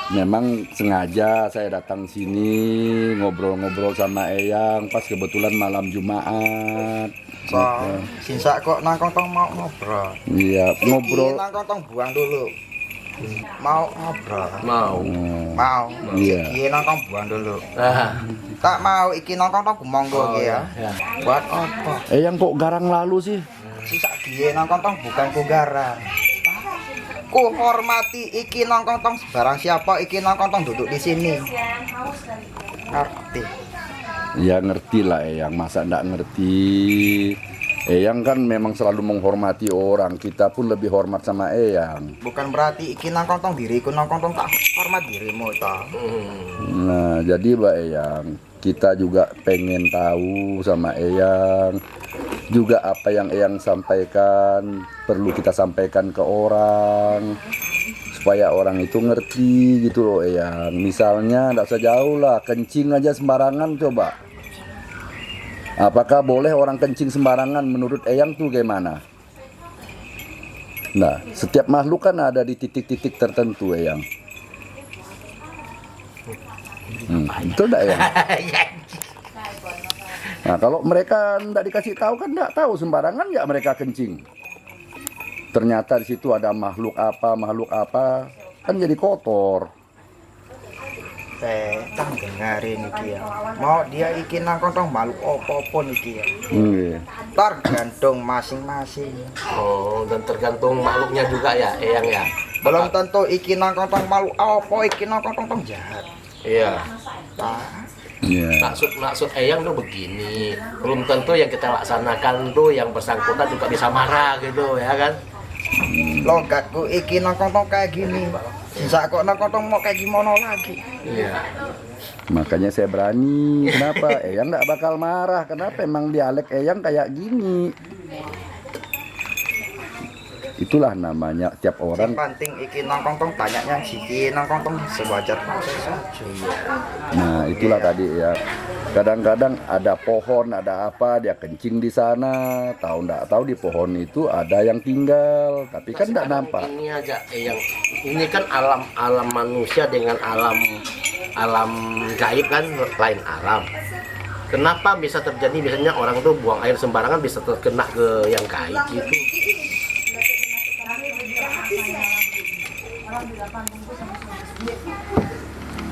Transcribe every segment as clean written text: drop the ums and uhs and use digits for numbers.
memang sengaja saya datang sini ngobrol-ngobrol sama Eyang pas kebetulan malam Jumat. So, sisa kok nang kontong mau ngobrol. Iya, ngobrol. Nang kontong buang dulu. Mau ngobrol. Mau. Iya. Iki nang kontong buang dulu. Tak mau iki nang kontong monggo iki ya. Buat apa? Eyang kok garang lalu sih? Sisa gie nang kontong bukan ku garang. Ku hormati iki nang kontong barang siapa iki nang kontong duduk di sini. Ngerti. Ya ngerti lah Eyang, masa ndak ngerti. Eyang kan memang selalu menghormati orang, kita pun lebih hormat sama Eyang. Bukan berarti iki nang kontong diriku nang kontong tak hormat dirimu ta. Nah jadi Mbak Eyang, kita juga pengen tahu sama Eyang juga apa yang Eyang sampaikan perlu kita sampaikan ke orang supaya orang itu ngerti gitu loh Eyang. Misalnya nggak usah jauh lah, kencing aja sembarangan coba. Apakah boleh orang kencing sembarangan menurut Eyang tuh gimana? Nah, setiap makhluk kan ada di titik-titik tertentu Eyang. Betul enggak Eyang? Nah, kalau mereka enggak dikasih tahu kan enggak tahu sembarangan ya mereka kencing. Ternyata di situ ada makhluk apa, kan jadi kotor. Tang dengerin iki ya. Mau dia iki nang kontong makhluk apa-apa iki ya. Nggih. Tergantung masing-masing. Oh, dan tergantung makhluknya juga ya, Eyang ya. Belum tentu iki nang kontong makhluk apa iki nang kontong jahat. Iya. Nah, Iya. Maksud Eyang tuh begini, belum tentu yang kita laksanakan tuh yang bersangkutan juga bisa marah gitu ya kan? logatku iki nang kontong kayak gini. Sisa kok nang kontong mau kayak gimana lagi. Iya. Makanya saya berani. Kenapa? Eyang nggak bakal marah. Kenapa? Emang dialek Eyang kayak gini. Itulah namanya tiap orang. Yang penting iki nang kontong tanyanya iki nang kontong sewajar saja. Nah, itulah tadi ya. Kadang-kadang ada pohon, ada apa, dia kencing di sana. Tahu nggak tahu di pohon itu ada yang tinggal, tapi kan nggak nampak. Ini aja Eyang. Ini kan alam manusia dengan alam gaib kan lain alam. Kenapa bisa terjadi misalnya orang tuh buang air sembarangan bisa terkena ke yang gaib gitu?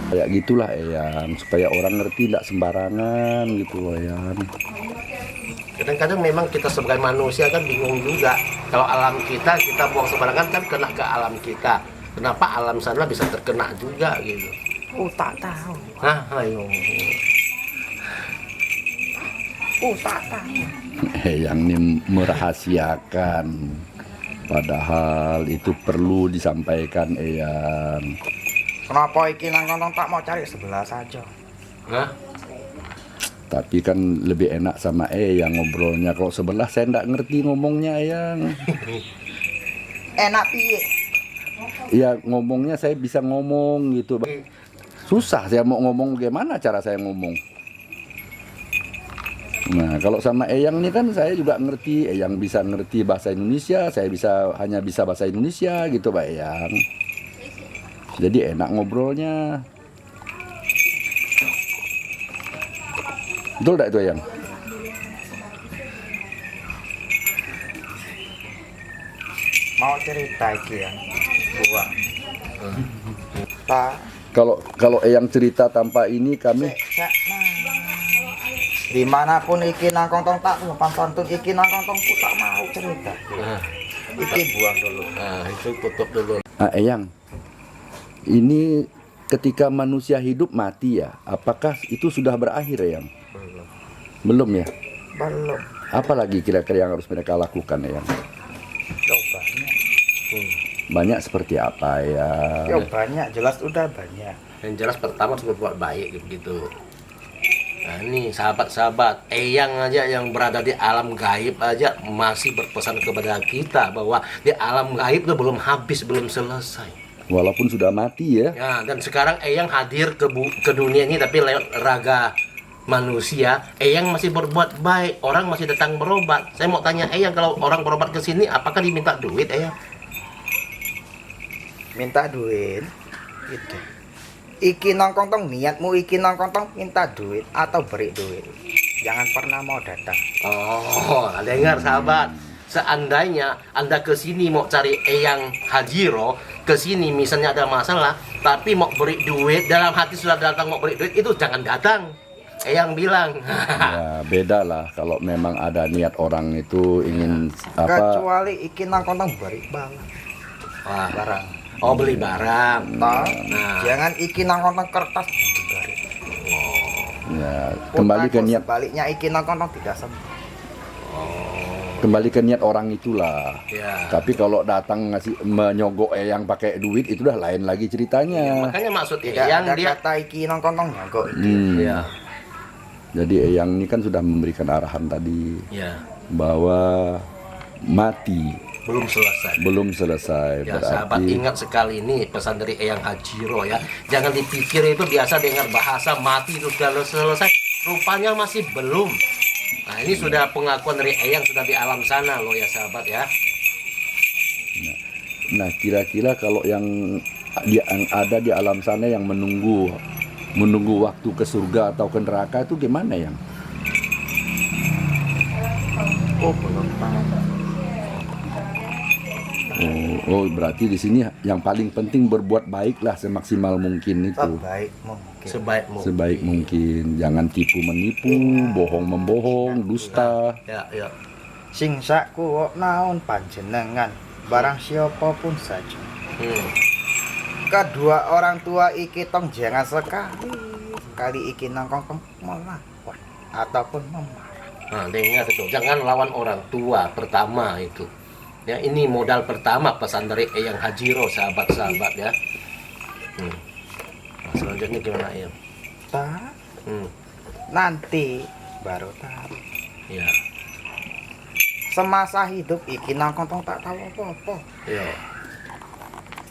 Kayak gitulah Eyang, supaya orang ngerti nggak sembarangan gitu Eyang. Kadang-kadang memang kita sebagai manusia kan bingung juga. Kalau alam kita buang sembarangan kan kena ke alam kita. Kenapa alam sana bisa terkena juga gitu? Oh tak tahu. Hah, ayo. Oh tak tahu. Eyang ini merahasiakan. Padahal itu perlu disampaikan Eyang. Kenapa iki nang kontong tak mau cari sebelah saja. Hah? Tapi kan lebih enak sama Eyang ngobrolnya. Kalau sebelah saya nggak ngerti ngomongnya Eyang. Enak piye? Ya ngomongnya saya bisa ngomong gitu. Susah saya mau ngomong gimana cara saya ngomong. Nah kalau sama Eyang ini kan saya juga ngerti. Eyang bisa ngerti bahasa Indonesia. Saya hanya bisa bahasa Indonesia gitu Pak Eyang. Jadi enak ngobrolnya. Betul enggak itu Eyang? Mau cerita iki ya. Buang. Tak Kalau Eyang cerita tanpa ini kami dimanapun iki nang kontong tak lepas pantun iki nang kontongku tak mau cerita. Iki buang dulu. Nah, itu tutup dulu. Eyang, ini ketika manusia hidup mati ya, apakah itu sudah berakhir Eyang? Belum ya? Belum. Apa lagi kira-kira yang harus mereka lakukan Eyang? Banyak. Banyak seperti apa ya? Yo banyak, jelas udah banyak. Yang jelas pertama harus berbuat baik gitu. Nah ini sahabat-sahabat, Eyang aja yang berada di alam gaib aja masih berpesan kepada kita bahwa di alam gaib itu belum habis, belum selesai. Walaupun sudah mati ya. Ya, dan sekarang Eyang hadir ke dunia ini tapi lewat raga manusia. Eyang masih berbuat baik, orang masih datang berobat. Saya mau tanya Eyang, kalau orang berobat ke sini apakah diminta duit Eyang? Minta duit. Gitu. Iki nongkrong tong niatmu iki nongkrong tong minta duit atau beri duit. Jangan pernah mau datang. Oh, dengar sahabat. Seandainya Anda ke sini mau cari Eyang Hajiro, ke sini misalnya ada masalah, tapi mau beri duit, dalam hati sudah datang mau beri duit, itu jangan datang. Eyang bilang. Ya, beda lah kalau memang ada niat orang itu ingin apa. Kecuali iki nongkrong tong beri Wah, barang. oh beli barang. Toh, Nah. jangan iki nongkrong tong kertas beri. Ya, kembali ke niat, Sebaliknya iki nongkrong tong tidak sembuh. kembali ke niat orang itulah. Ya. Tapi kalau datang ngasih menyogok yang pakai duit itu udah lain lagi ceritanya. Makanya maksud Tidak Eyang ada dia. kata iki nongkrong tong nyogok. Ya. Jadi Eyang ini kan sudah memberikan arahan tadi Ya. bahwa mati Belum selesai. belum selesai. Ya sahabat, ingat sekali ini pesan dari Eyang Hajiro ya. Jangan dipikir itu biasa dengar bahasa mati itu sudah selesai. Rupanya masih belum. Nah ini sudah pengakuan dari Eyang sudah di alam sana loh ya sahabat ya. Nah, kira-kira kalau yang ada di alam sana yang menunggu waktu ke surga atau ke neraka itu gimana yang? Oh, belum tahu. Oh, berarti di sini yang paling penting berbuat baik lah semaksimal mungkin itu. Sebaik mungkin. Sebaik mungkin. Sebaik mungkin, jangan tipu menipu, bohong membohong, dusta. Ya, ya. Sing sakku kok naon panjenengan barang siapa pun saja. Kedua orang tua iki tong jangan sekali iki nongkrong tong melawan ataupun memarah. Nah dengar itu, jangan lawan orang tua pertama itu. Ya ini modal pertama pesan dari Eyang Hajiro sahabat-sahabat ya. Nah, selanjutnya gimana ya? Nanti baru tahu. Ya. Semasa hidup iki nongkrong tong tak tahu apa-apa. Ya.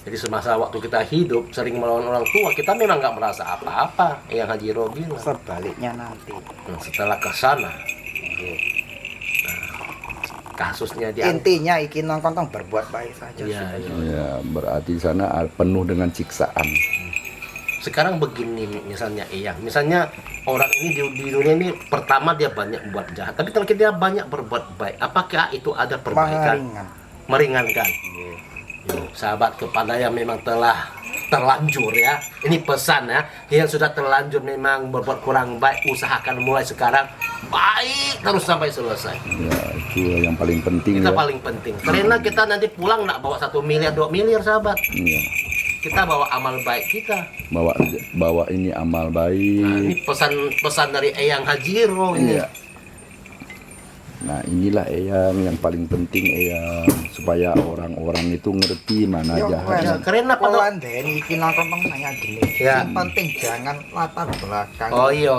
Jadi semasa waktu kita hidup sering melawan orang tua, kita memang nggak merasa apa-apa. Eyang Hajiro bilang. Sebaliknya nanti. Nah, setelah ke sana, kasusnya dia. Intinya iki nongkrong tong berbuat baik saja. Ya, sudah. ya. Ya, berarti sana penuh dengan siksaan. Sekarang begini misalnya Eyang, misalnya orang ini di dunia ini pertama dia banyak buat jahat, tapi kalau dia banyak berbuat baik, apakah itu ada perbaikan? Meringan. Meringankan. Yo, sahabat kepada yang memang telah terlanjur ya, ini pesan ya, yang sudah terlanjur memang berbuat kurang baik, usahakan mulai sekarang baik terus sampai selesai. Ya, itu yang paling penting Kita ya. paling penting. Karena kita nanti pulang nggak bawa 1 miliar, 2 miliar sahabat. Iya. Kita bawa amal baik kita. Bawa ini amal Nah, ini baik. pesan dari Eyang Hajiro ini. Iya. Nah, inilah yang paling penting supaya orang-orang itu ngerti mana Yo, jahatnya. Karena pada Landeni iki nongkrong tong saya gini. Ya. Yang penting jangan latar belakang. Oh iya.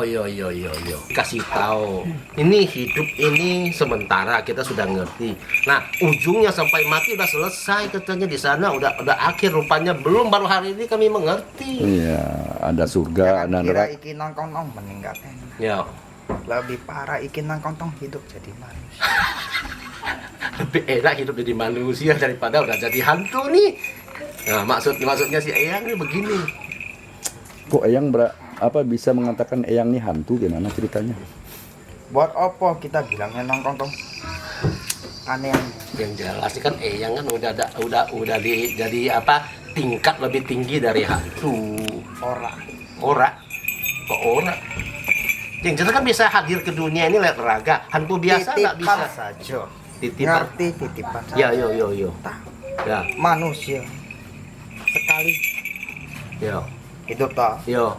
Kasih tahu. Ini hidup ini sementara kita sudah ngerti. Nah, ujungnya sampai mati udah selesai katanya di sana udah akhir rupanya belum baru hari ini kami mengerti. Iya, ada surga, Jangan ada kira neraka. iki nongkrong tong meninggalkan. Ya. Lebih parah iki nongkrong tong hidup jadi manusia. Lebih enak hidup jadi manusia daripada udah jadi hantu nih. Nah, maksudnya si Eyang ini begini. Kok bisa mengatakan Eyang ini hantu, gimana ceritanya? Buat apa kita bilangnya nongkrong tong aneh. Yang jelas kan Eyang kan udah jadi apa tingkat lebih tinggi dari hantu. Ora kok ora. Yang jelas kan bisa hadir ke dunia ini lewat raga. Hantu biasa nggak bisa. Titipan saja. Titipan. Ngerti titipan saja. Ya yo. Tahu. Ya Manusia sekali yo hidup tak yo.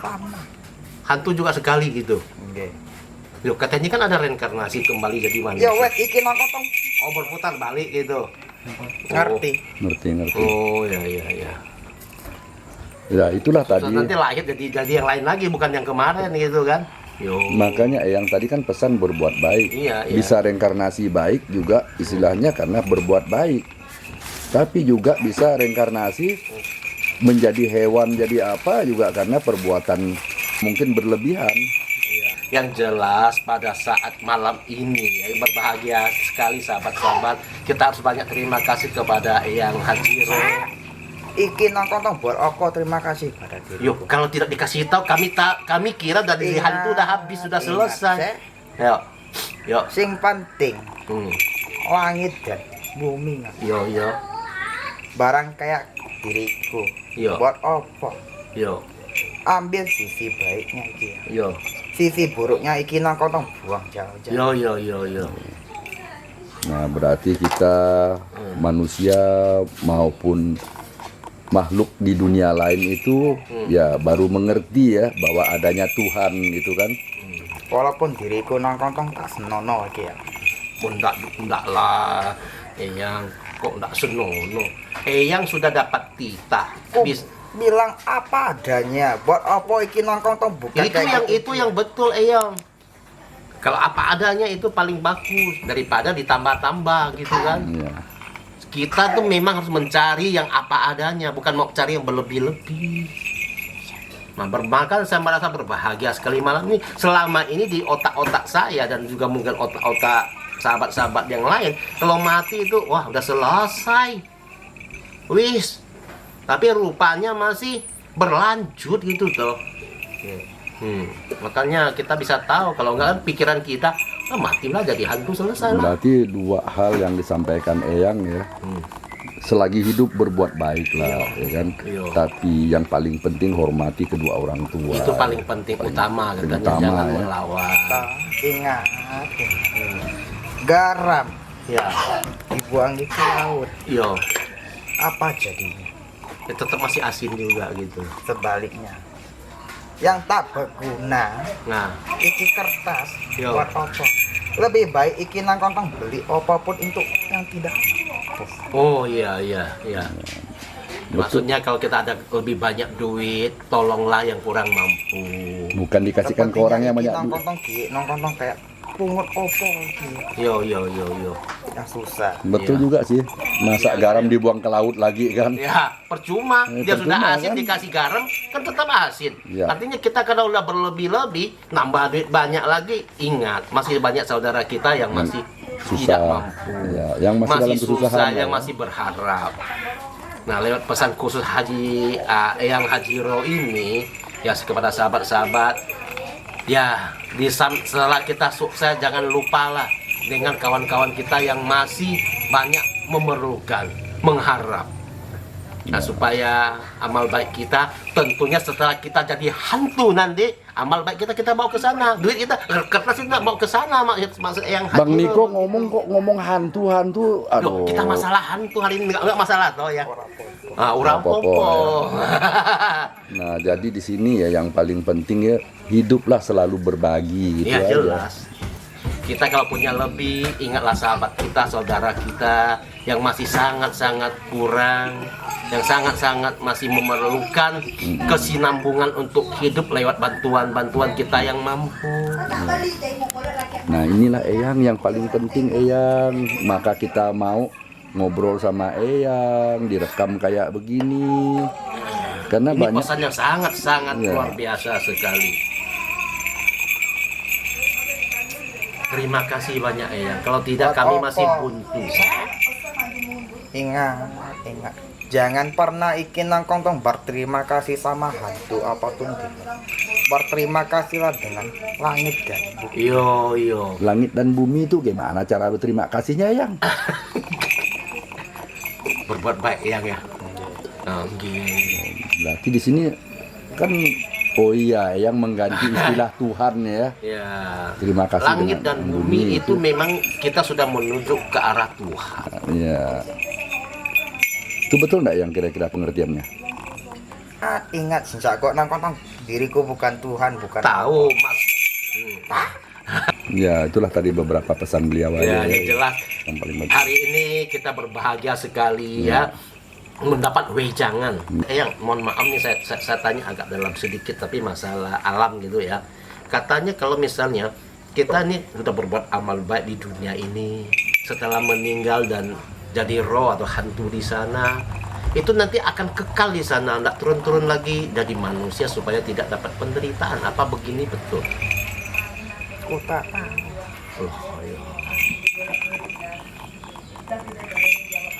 sama. Hantu juga sekali gitu. Nggih. Yo katanya kan ada reinkarnasi kembali jadi manusia. Ya wet iki nongkrong tong Oh berputar balik gitu. ngerti. Ngerti. Oh ya. Ya, itulah Terus tadi. nanti lahir jadi yang lain lagi bukan yang kemarin gitu kan. Yo. Makanya yang tadi kan pesan berbuat baik. Iya. Bisa reinkarnasi baik juga istilahnya karena berbuat baik. Tapi juga bisa reinkarnasi menjadi hewan, jadi apa juga karena perbuatan mungkin berlebihan. Yang jelas pada saat malam ini ya, berbahagia sekali sahabat-sahabat. Kita harus banyak terima kasih kepada Eyang Hajiro Iki nang kontong buat Oko, terima kasih pada diri. Yuk, kalau tidak dikasih tahu kami kira dari Ingat, hantu udah habis, sudah ingat, selesai. Sek. Yuk. Yuk. Sing penting Hmm. langit dan bumi Mas. Yo yo. Barang kayak diriku. Yo. Buat apa? Yo. Ambil sisi baiknya iki. Ya. Yo. Sisi buruknya iki nang kontong buang jauh-jauh. Yo yo yo yo. Nah, berarti kita manusia maupun makhluk di dunia lain itu ya baru mengerti ya bahwa adanya Tuhan gitu kan. Walaupun diriku nang kontong tak senono iki ya. Enggak lah. Eyang kok enggak senono. Eyang sudah dapat titah. Ku Bis bilang apa adanya. Buat apa iki nang kontong bukan itu yang betul Eyang. Kalau apa adanya itu paling bagus daripada ditambah-tambah gitu kan. Iya. Kita tuh memang harus mencari yang apa adanya, bukan mau cari yang berlebih-lebih. Nah, bermakan saya merasa berbahagia sekali malam ini. Selama ini di otak-otak saya dan juga mungkin otak-otak sahabat-sahabat yang lain, kalau mati itu wah udah selesai. Wis. Tapi rupanya masih berlanjut gitu tuh. Makanya kita bisa tahu kalau enggak kan pikiran kita matilah jadi hantu selesai lah. Berarti dua hal yang disampaikan Eyang ya. Selagi hidup berbuat baik lah, ya kan. Iya. Tapi yang paling penting hormati kedua orang tua. Itu paling penting utama katanya, utama, jangan ya. melawan. Ingat. Garam Ya, dibuang di laut. yo, Apa jadinya? ya tetap masih asin juga gitu. Sebaliknya. Yang tak berguna Nah, iki kertas Yo. buat apa? Lebih baik iki nang kontong beli apapun untuk yang tidak. oh iya iya iya. Maksudnya kalau kita ada lebih banyak duit, tolonglah yang kurang mampu. Bukan dikasihkan ke orang yang banyak nang duit. kontong nang kontong kayak pungut opo iki Yo yo yo yo. yang susah. Betul Iya. juga sih. Masa Iya, garam iya. dibuang ke laut lagi kan. Ya, percuma. Dia sudah percuma, asin kan? dikasih garam, kan tetap asin. Iya. Artinya kita kalau udah berlebih-lebih, nambah duit banyak lagi, ingat masih banyak saudara kita yang masih tidak Susah. mampu. Ya, yang masih dalam kesusahan. susah, ya. yang masih berharap. Nah, lewat pesan khusus yang Hajiro ini, ya kepada sahabat-sahabat, ya setelah kita sukses jangan lupalah dengan kawan-kawan kita yang masih banyak memerlukan, mengharap. Nah, supaya amal baik kita tentunya setelah kita jadi hantu nanti, amal baik kita bawa ke sana. Duit kita kertas kita bawa ke sana maksud yang Bang Hajiro. Niko ngomong hantu-hantu. Loh, Aduh. kita masalah hantu hari ini enggak masalah toh ya. Urang Apa-apa, popo. Nah, jadi di sini ya yang paling penting ya hiduplah selalu berbagi gitu Ya aja. jelas. Kita kalau punya lebih, ingatlah sahabat kita, saudara kita yang masih sangat-sangat kurang, yang sangat-sangat masih memerlukan kesinambungan untuk hidup lewat bantuan-bantuan kita yang mampu. Nah, inilah Eyang yang paling penting Eyang. Maka kita mau ngobrol sama Eyang, direkam kayak begini. Karena Ini banyak pesan yang sangat-sangat Iya. luar biasa sekali. Terima kasih banyak Eyang. Kalau tidak kami masih buntu. Ingat. Jangan pernah iki nang kontong berterima kasih sama hantu apapun itu. Berterima kasihlah dengan langit dan bumi. Yo. langit dan bumi itu gimana cara berterima kasihnya Eyang? Berbuat baik Eyang ya. Berarti di sini kan oh iya Eyang mengganti istilah Tuhan ya. Ya. Terima kasih Langit dengan dan bumi itu memang kita sudah menuju ke arah Tuhan. Ya. Itu betul enggak yang kira-kira pengertiannya? Ingat sejak kok nang kontong diriku bukan Tuhan, bukan Tahu Mas. Ya, itulah tadi beberapa pesan beliau Ya, aja. yang jelas. Yang paling bagus. Hari ini kita berbahagia sekali ya mendapat wejangan. Yang mohon maaf nih saya tanya agak dalam sedikit tapi masalah alam gitu ya. Katanya kalau misalnya kita nih sudah berbuat amal baik di dunia ini, setelah meninggal dan jadi roh atau hantu di sana, itu nanti akan kekal di sana, tidak turun-turun lagi jadi manusia supaya tidak dapat penderitaan. Apa begini betul? ku tak tahu. Oh, iya.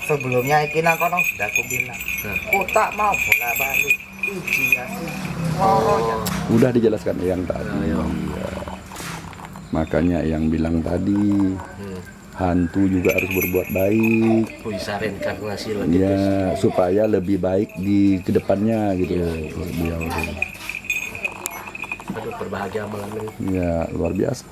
Sebelumnya iki nang kono sudah aku bilang, ku tak mau bola balik. Ujian loro ya. Udah dijelaskan Eyang tadi. Ayo. Ya. Makanya Eyang bilang tadi, hantu juga harus berbuat baik. Bisa reinkarnasi lagi. Ya, supaya lebih baik di kedepannya gitu loh. Beliau. Aduh, berbahagia malam ini. Ya, luar biasa.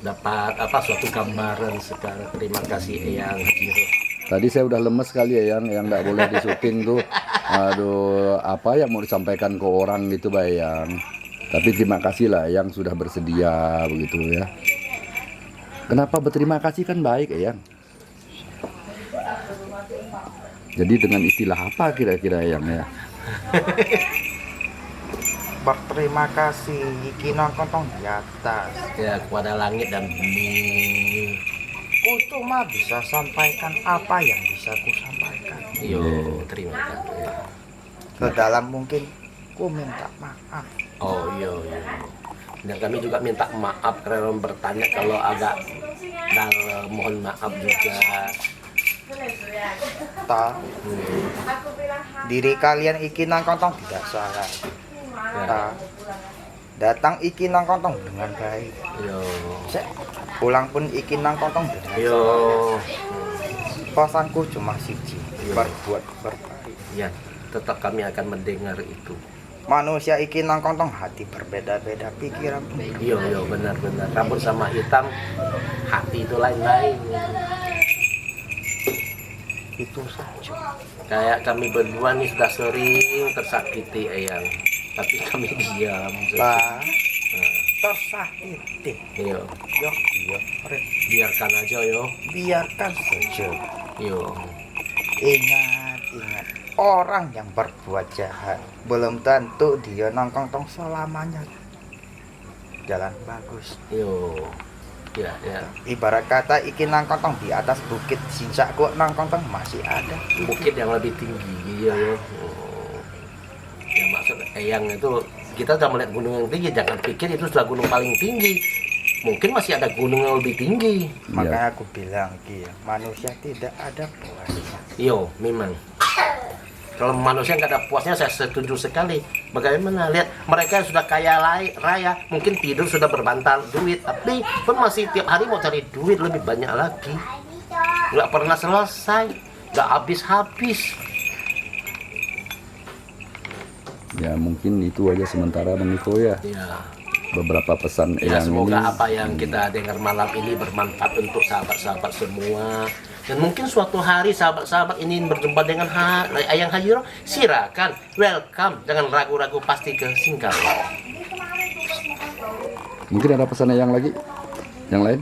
Dapat apa suatu gambaran sekarang. Terima kasih Eyang Hajiro. Tadi saya udah lemes sekali ya yang nggak boleh di syuting tuh. Aduh, apa yang mau disampaikan ke orang gitu, Bayang. Tapi terima kasih lah yang sudah bersedia begitu ya. Kenapa berterima kasih kan baik ya. Jadi dengan istilah apa kira-kira yang ya? Berterima kasih iki nang kono di atas. Ya, kepada langit dan bumi. Ku cuma bisa sampaikan apa yang bisa ku sampaikan. Yo, terima kasih. Sedalam mungkin ku minta maaf. Oh iya, iya. Dan kami juga minta maaf karena bertanya kalau agak dalam, mohon maaf juga. Ta, diri kalian iki nang kontong tidak salah. Ta, datang iki nang kontong dengan baik. Yo, Sek, pulang pun iki nang kontong dengan yo, pesanku cuma siji, berbuat berbaik. ya, tetap kami akan mendengar itu. Manusia iki nang kontong hati berbeda-beda pikiran pun. Yo, yo, benar-benar. Rambut sama hitam, hati itu lain-lain. Itu saja. Kayak kami berdua nih sudah sering tersakiti Eyang, tapi kami diam. Bah, Nah, tersakiti. yo, Yo, yo, Ren. biarkan aja yo. Biarkan saja. Yo, Ingat, ingat. Orang yang berbuat jahat belum tentu dia nang kontong selamanya jalan bagus. yo, ya, ya. Ibarat kata iki nang kontong di atas bukit, sinsaku nang kontong masih ada. Bukit yang lebih tinggi, iya yo. Oh. Ya maksud Eyang itu kita sudah melihat gunung yang tinggi, jangan pikir itu sudah gunung paling tinggi. Mungkin masih ada gunung yang lebih tinggi. Makanya aku bilang kia, manusia tidak ada puasnya. Yo, memang. Kalau manusia nggak ada puasnya, saya setuju sekali. Bagaimana lihat mereka yang sudah kaya raya, mungkin tidur sudah berbantal duit, tapi pun masih tiap hari mau cari duit lebih banyak lagi. Nggak pernah selesai, nggak habis-habis. Ya mungkin itu aja sementara Bang Niko ya. Ya. Beberapa pesan Ya, Eyang semoga ini. apa yang kita dengar malam ini bermanfaat untuk sahabat-sahabat semua. Dan mungkin suatu hari sahabat-sahabat ini berjumpa dengan Eyang Hajiro, silakan, welcome, jangan ragu-ragu, pasti ke Singkawang. Mungkin ada pesan Eyang lagi? Yang lain?